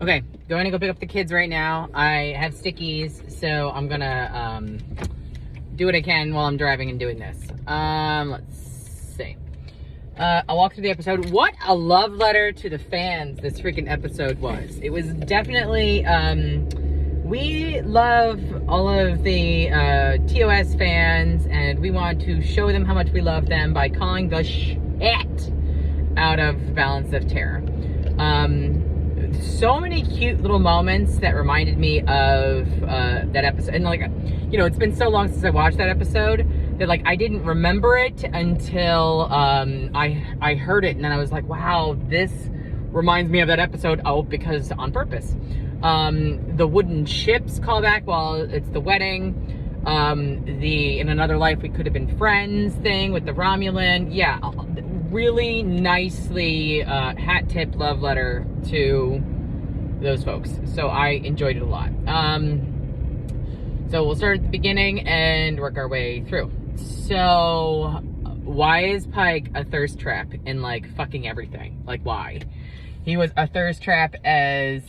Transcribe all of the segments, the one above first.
Okay, going to go pick up the kids right now. I have stickies, so I'm gonna do what I can while I'm driving and doing this. Let's see. I'll walk through the episode. What a love letter to the fans this freaking episode was. It was definitely, we love all of the TOS fans, and we want to show them how much we love them by calling the shit out of Balance of Terror. So many cute little moments that reminded me of that episode. And like, you know, it's been so long since I watched that episode that like I didn't remember it until I heard it, and then I was like, wow, this reminds me of that episode. Oh, because on purpose. The wooden ships callback while it's the wedding. The in another life we could have been friends thing with the Romulan. Yeah, really nicely hat tip love letter to those folks. So I enjoyed it a lot. So we'll start at the beginning and work our way through. So why is Pike a thirst trap in like fucking everything? Like why? He was a thirst trap as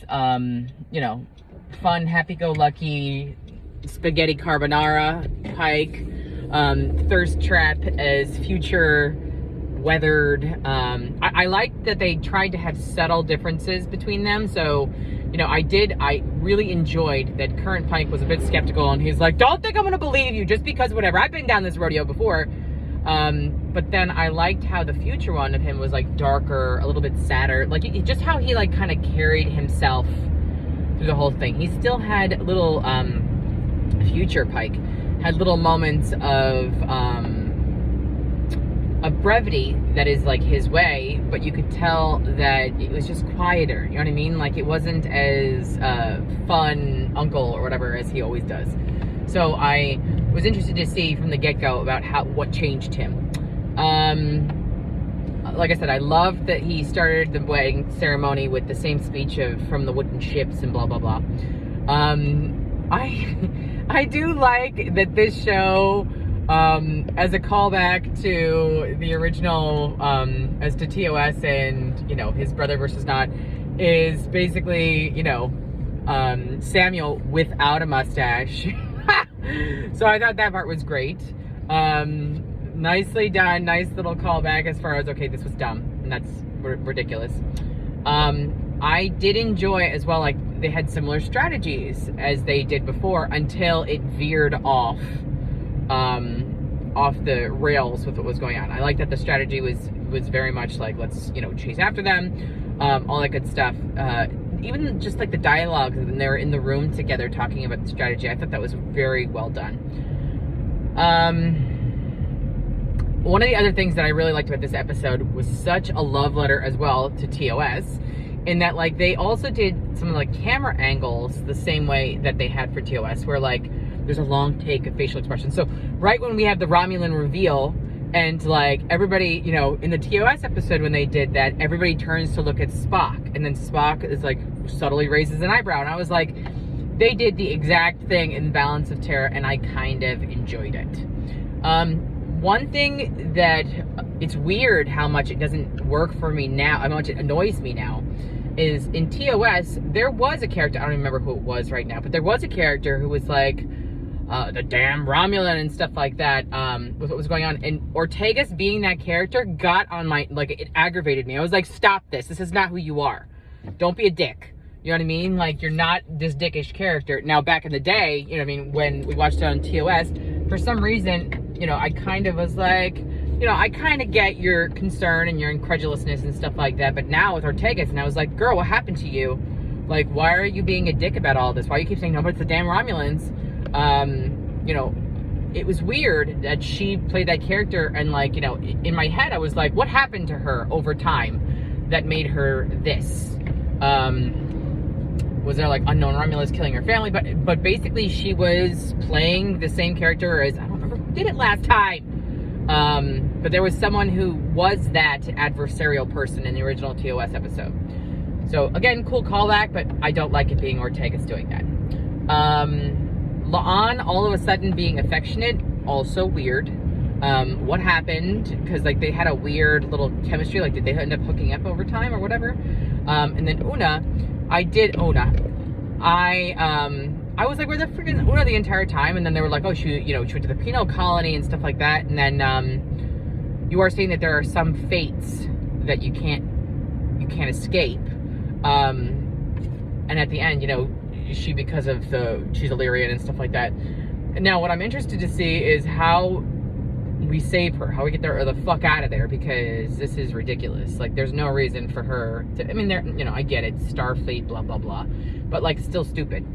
you know, fun, happy-go-lucky spaghetti carbonara Pike. Thirst trap as future weathered. I like that they tried to have subtle differences between them. So, you know, I really enjoyed that current Pike was a bit skeptical, and he's like, don't think I'm gonna believe you just because whatever. I've been down this rodeo before. But then I liked how the future one of him was like darker, a little bit sadder. Like just how he like kind of carried himself through the whole thing. He still had little, future Pike had little moments of brevity that is like his way, but you could tell that it was just quieter, you know what I mean? Like it wasn't as fun uncle or whatever as he always does. So I was interested to see from the get-go about what changed him. Like I said, I loved that he started the wedding ceremony with the same speech from the wooden ships and blah blah blah. I do like that this show, as a callback to the original, as to TOS and, you know, his brother versus not, is basically, you know, Samuel without a mustache. So I thought that part was great. Nicely done, nice little callback as far as, okay, this was dumb, and that's ridiculous. I did enjoy as well, like, they had similar strategies as they did before until it veered off the rails with what was going on. I like that the strategy was very much like, let's, you know, chase after them, all that good stuff. Even just like the dialogue when they were in the room together talking about the strategy, I thought that was very well done. One of the other things that I really liked about this episode was such a love letter as well to TOS, in that like they also did some like camera angles the same way that they had for TOS, where like there's a long take of facial expression. So right when we have the Romulan reveal, and like everybody, you know, in the TOS episode when they did that, everybody turns to look at Spock, and then Spock is like subtly raises an eyebrow, and I was like, they did the exact thing in Balance of Terror, and I kind of enjoyed it. One thing that it's weird how much it doesn't work for me now, how much it annoys me now, is in TOS there was a character, I don't remember who it was right now, but there was a character who was like, the damn Romulan and stuff like that, with what was going on. And Ortegas being that character got on my, like, it aggravated me. I was like, stop this. This is not who you are. Don't be a dick. You know what I mean? Like, you're not this dickish character. Now, back in the day, you know what I mean, when we watched it on TOS, for some reason, you know, I kind of was like, you know, I kind of get your concern and your incredulousness and stuff like that. But now with Ortegas, and I was like, girl, what happened to you? Like, why are you being a dick about all this? Why do you keep saying, no, but it's the damn Romulans? You know, it was weird that she played that character, and like, you know, in my head I was like, what happened to her over time that made her this? Was there like unknown Romulans killing her family? But basically she was playing the same character as, I don't remember who did it last time, but there was someone who was that adversarial person in the original TOS episode. So again, cool callback, but I don't like it being Ortegas doing that. La'an all of a sudden being affectionate, also weird. What happened? Because like they had a weird little chemistry. Like, did they end up hooking up over time or whatever? And then Una, I did Una. I was like, where the freaking Una the entire time, and then they were like, oh, she went to the penal colony and stuff like that, and then you are saying that there are some fates that you can't escape, and at the end, she, because of she's Illyrian and stuff like that. And now what I'm interested to see is how we save her, how we get her the fuck out of there, because this is ridiculous. Like, there's no reason for her to, I mean, I get it, Starfleet, blah, blah, blah, but, like, it's still stupid.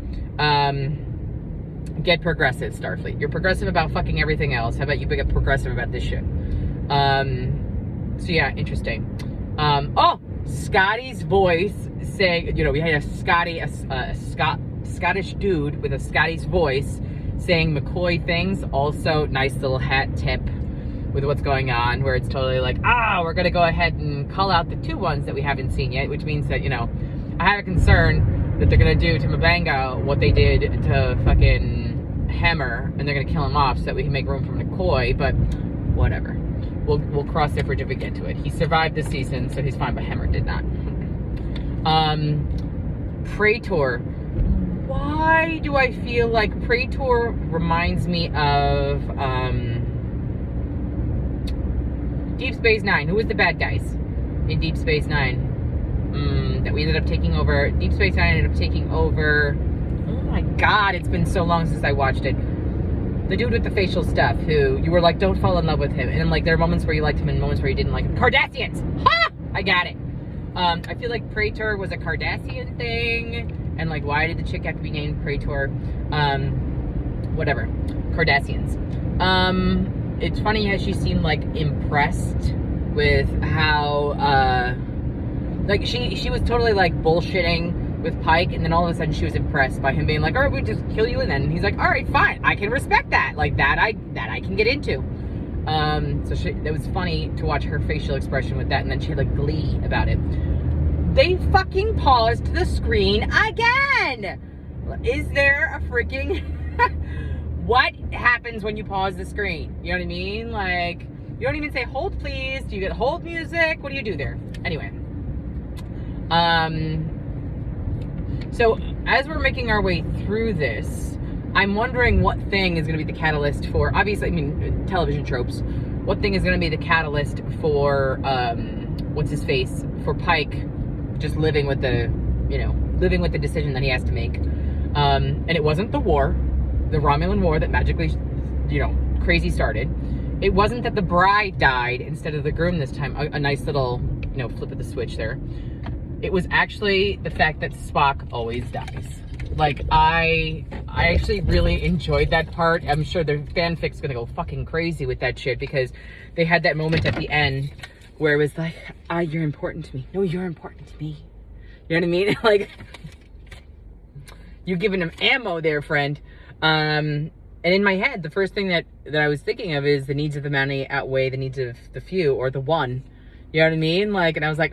Get progressive, Starfleet. You're progressive about fucking everything else. How about you get progressive about this shit? So yeah, interesting. Oh, Scotty's voice saying, we had a Scottish dude with a Scotty's voice saying McCoy things. Also, nice little hat tip with what's going on, where it's totally like, we're gonna go ahead and call out the 2 ones that we haven't seen yet, which means that, I have a concern that they're gonna do to M'Benga what they did to fucking Hammer, and they're gonna kill him off so that we can make room for McCoy, but whatever. We'll cross that bridge if we get to it. He survived this season, so he's fine, but Hammer did not. Praetor. Why do I feel like Praetor reminds me of Deep Space Nine? Who was the bad guys in Deep Space Nine? That we ended up taking over. Deep Space Nine ended up taking over. Oh my god, it's been so long since I watched it. The dude with the facial stuff, who you were like, don't fall in love with him. And then, like, there are moments where you liked him and moments where you didn't like him. Cardassians! Ha! I got it. I feel like Praetor was a Cardassian thing. And, like, why did the chick have to be named Praetor? Whatever. Cardassians. It's funny how she seemed, like, impressed with how, like, she was totally, like, bullshitting with Pike, and then all of a sudden she was impressed by him being like, all right, we'll just kill you, and then he's like, all right, fine, I can respect that. Like, that I can get into. So that was funny to watch her facial expression with that, and then she had, like, glee about it. They fucking paused the screen again! Is there a freaking... What happens when you pause the screen? You know what I mean? Like, you don't even say, hold please. Do you get hold music? What do you do there? Anyway. So, as we're making our way through this, I'm wondering what thing is going to be the catalyst for, obviously, I mean, television tropes. What thing is going to be the catalyst for, what's-his-face, for Pike just living with the decision that he has to make. And it wasn't the war, the Romulan war that magically, crazy started. It wasn't that the bride died instead of the groom this time. A nice little, flip of the switch there. It was actually the fact that Spock always dies. Like, I actually really enjoyed that part. I'm sure the fanfic's gonna go fucking crazy with that shit, because they had that moment at the end where it was like, you're important to me. No, you're important to me. You know what I mean? Like, you're giving him ammo there, friend. And in my head, the first thing that I was thinking of is the needs of the many outweigh the needs of the few, or the one. You know what I mean? Like, and I was like,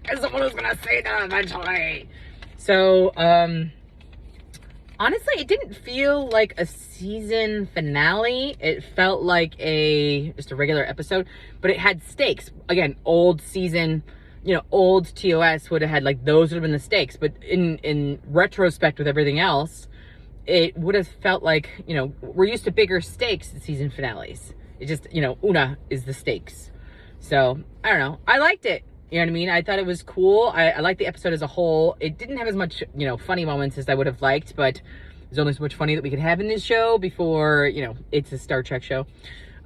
there's someone who's gonna say that eventually. So, honestly, it didn't feel like a season finale. It felt like just a regular episode, but it had stakes. Again, old season, old TOS would have had, like, those would have been the stakes. But in retrospect with everything else, it would have felt like, we're used to bigger stakes in season finales. It just, Una is the stakes. So, I don't know. I liked it. You know what I mean? I thought it was cool. I liked the episode as a whole. It didn't have as much, funny moments as I would have liked, but there's only so much funny that we could have in this show before, it's a Star Trek show.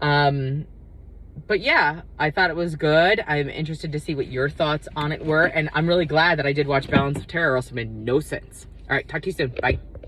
But yeah, I thought it was good. I'm interested to see what your thoughts on it were, and I'm really glad that I did watch Balance of Terror, or else it made no sense. All right, talk to you soon. Bye.